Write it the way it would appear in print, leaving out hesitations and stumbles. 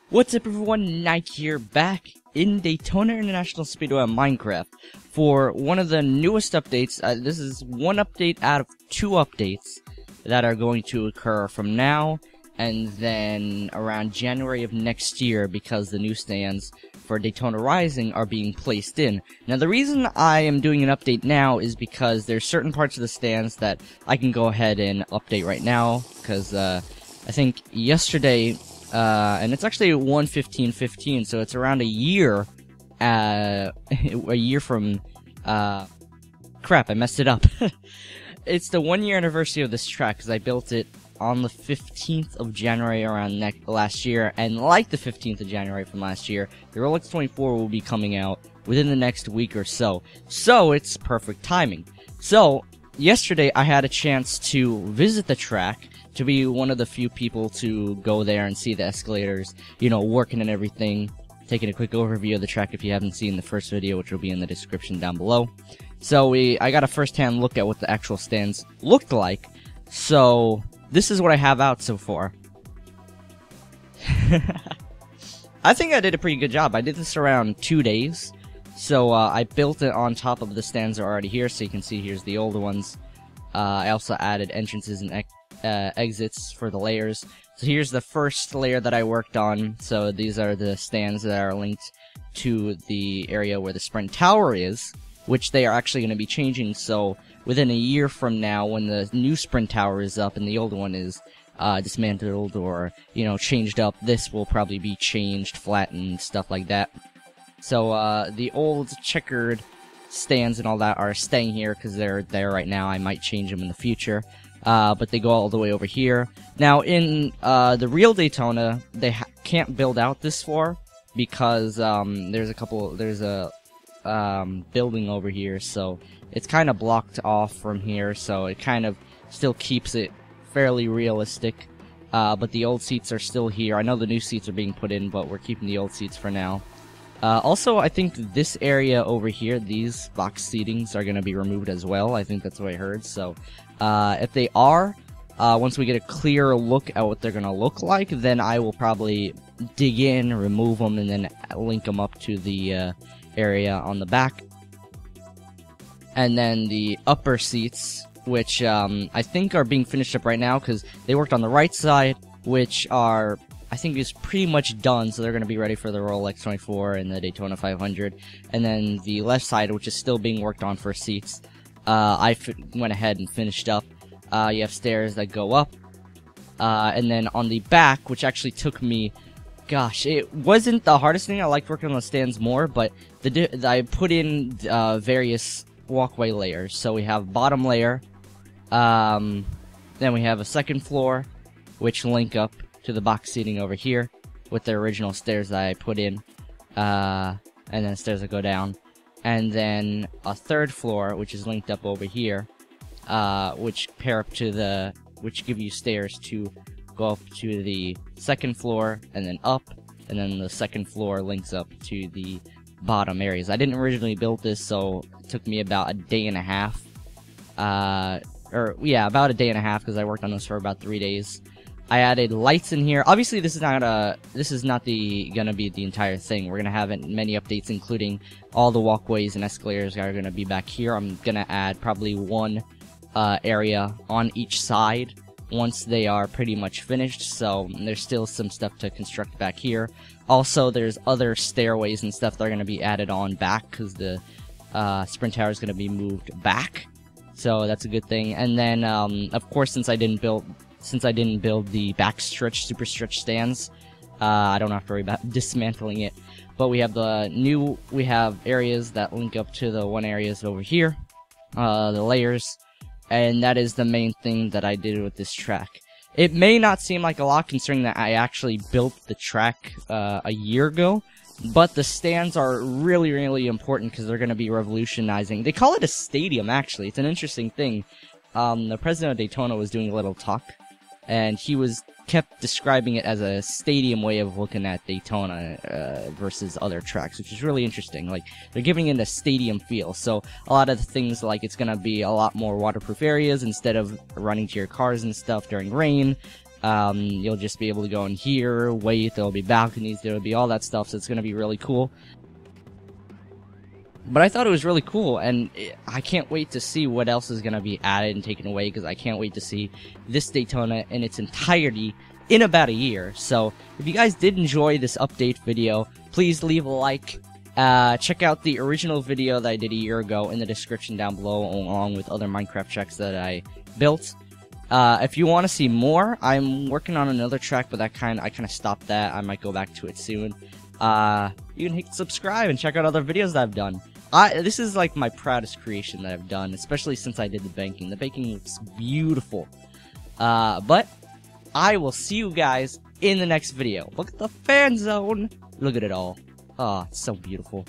What's up everyone, Nike here, back in Daytona International Speedway on Minecraft for one of the newest updates. This is one update out of two updates that are going to occur from now and then around January of next year, because the new stands for Daytona Rising are being placed in. Now the reason I am doing an update now is because there's certain parts of the stands that I can go ahead and update right now, because I think yesterday, and it's actually 1/15/15, so it's around a year, a year from, crap, I messed it up. It's the 1 year anniversary of this track, because I built it on the 15th of January around last year, and like the 15th of January from last year, the Rolex 24 will be coming out within the next week or so. So, it's perfect timing. So, yesterday I had a chance to visit the track, to be one of the few people to go there and see the escalators, you know, working and everything. Taking a quick overview of the track if you haven't seen the first video, which will be in the description down below. So I got a first-hand look at what the actual stands looked like. So this is what I have out so far. I think I did a pretty good job. I did this around 2 days. So I built it on top of the stands that are already here, so you can see here's the older ones. I also added entrances and exits for the layers. So here's the first layer that I worked on. So these are the stands that are linked to the area where the sprint tower is, which they are actually going to be changing. So within a year from now, when the new sprint tower is up and the old one is dismantled or, you know, changed up, this will probably be changed, flattened, stuff like that. So the old checkered stands and all that are staying here because they're there right now. I might change them in the future. But they go all the way over here. Now, in the real Daytona, they can't build out this far because there's a building over here, so it's kind of blocked off from here, so it kind of still keeps it fairly realistic. But the old seats are still here. I know the new seats are being put in, but we're keeping the old seats for now. Also, I think this area over here, these box seatings are going to be removed as well. I think that's what I heard. So, if they are, once we get a clear look at what they're going to look like, then I will probably dig in, remove them, and then link them up to the area on the back. And then the upper seats, which I think are being finished up right now, because they worked on the right side, which are, I think, is pretty much done, so they're going to be ready for the Rolex 24 and the Daytona 500. And then the left side, which is still being worked on for seats, I went ahead and finished up. You have stairs that go up. And then on the back, which actually took me, gosh, it wasn't the hardest thing. I liked working on the stands more, but I put in various walkway layers. So we have bottom layer, then we have a second floor, which link up to the box seating over here with the original stairs that I put in, and then stairs that go down, and then a third floor which is linked up over here, which pair up to which give you stairs to go up to the second floor and then up, and then the second floor links up to the bottom areas. I didn't originally build this, so it took me about a day and a half, about a day and a half, because I worked on this for about 3 days. I added lights in here. Obviously, this is not gonna be the entire thing. We're gonna have many updates, including all the walkways and escalators are gonna be back here. I'm gonna add probably one area on each side once they are pretty much finished. So there's still some stuff to construct back here. Also, there's other stairways and stuff that are gonna be added on back because the sprint tower is gonna be moved back. So that's a good thing. And then, of course, since I didn't build the back super stretch stands, I don't have to worry about dismantling it. But we have areas that link up to the one areas over here, the layers, and that is the main thing that I did with this track. It may not seem like a lot considering that I actually built the track a year ago, but the stands are really, really important because they're going to be revolutionizing. They call it a stadium, actually. It's an interesting thing. The president of Daytona was doing a little talk, and he kept describing it as a stadium way of looking at Daytona versus other tracks, which is really interesting. Like, they're giving it a stadium feel. So a lot of the things, like, it's gonna be a lot more waterproof areas instead of running to your cars and stuff during rain. You'll just be able to go in here, wait, there'll be balconies, there'll be all that stuff, so it's gonna be really cool. But I thought it was really cool, and I can't wait to see what else is gonna be added and taken away, because I can't wait to see this Daytona in its entirety in about a year. So, if you guys did enjoy this update video, please leave a like. Check out the original video that I did a year ago in the description down below, along with other Minecraft tracks that I built. If you want to see more, I'm working on another track, but I kind of stopped that. I might go back to it soon. You can hit subscribe and check out other videos that I've done. This is like my proudest creation that I've done, especially since I did the banking. The banking looks beautiful. But I will see you guys in the next video. Look at the fan zone. Look at it all. Oh, it's so beautiful.